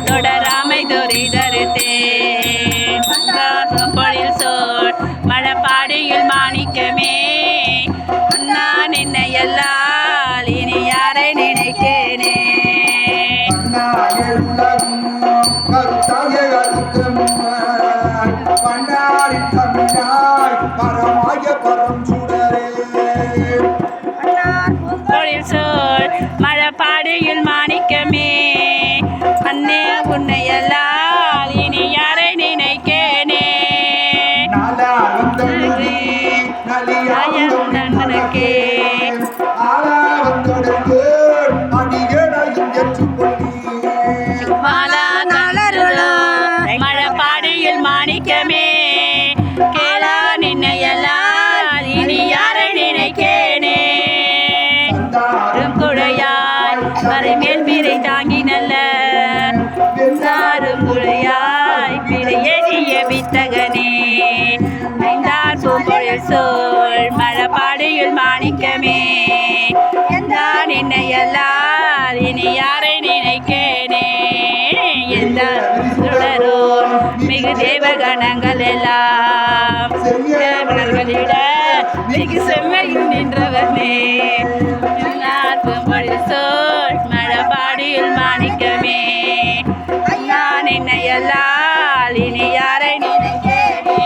தொடராமை துரிதருத்தேன் பொழில் சோழ் மழப்பாடியில் மாணிக்கமே நான் என்னை எல்லால் இனி யாரை நினைக்கேனே பொழில் சோழ் மழப்பாடியில் மாணிக்கமே அன்னே உன்னை எல்லால் இனி யாரை நினைக்கேனே நன்னனக்கே மாலா நலருளோ மழப்பாடியில் மாணிக்கமே கேளா நின்னை எல்லால் இனி யாரை நினைக்கேனே குழையாய் மறைமேல் பிறை தாங்கி நல்ல குழையாய் பிறையெறிய வித்தகனே ஐந்தார் பூம்பொழில் சோழ் மழப்பாடியில் மாணிக்கமே நான் என்னை எல்லால் இனி யாரை நினைக்கேனே எந்த சுடரோ மிகு தேவகணங்கள் எல்லாம் தேவர்களிட மிகு செம்மையில் நின்றவனே பூம்பொழில் சோழ் மழப்பாடியில் மாணிக்கமே நான் என்னை எல்லால் இனி யாரை நினைக்கேனே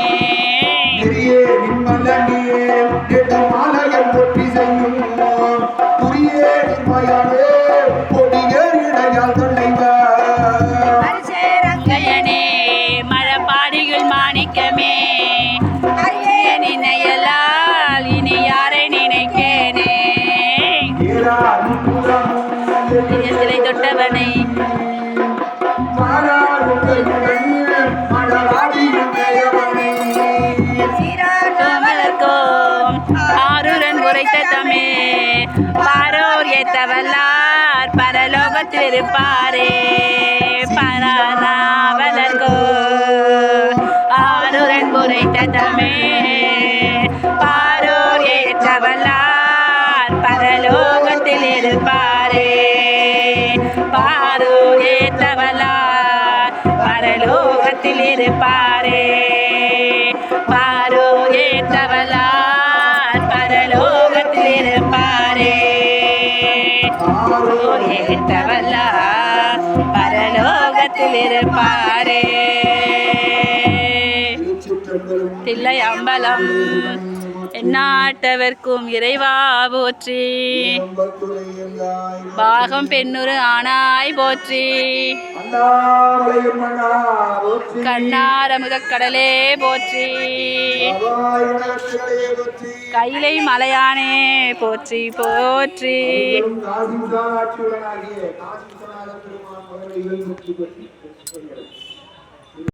மழப்பாடியில் மாணிக்கமே நின்னை எல்லால் இனி யாரை நினைக்கேனே சிலை தொட்டவனை ஆருடன் உரைத்த தமிழ் பாரோர் ஏத்தவல்லார் பரலோகத்தில் இருப்பாரே பராவலர்கோ ஆருடன் உரைத்த தமிழ் பாரோர் ஏற்றவல்லார் பரலோகத்தில் இருப்பாரே பாரோர் ஏற்றவல்லார் பரலோகத்தில் இருப்பாரே பாரோர் ஏற்றவல்லார் பரலோகத்தில் இருப்பாரே ஏற்றவல்லார் பரலோகத்தில் இருப்பாரே தில்லை அம்பலம் எந்நாட்டவர்க்கும் இறைவா போற்றி பாகம் பெண்ணுரு ஆனாய் போற்றி கண்ணாரமுத கடலே போற்றி கைலை மலையானே போற்றி போற்றி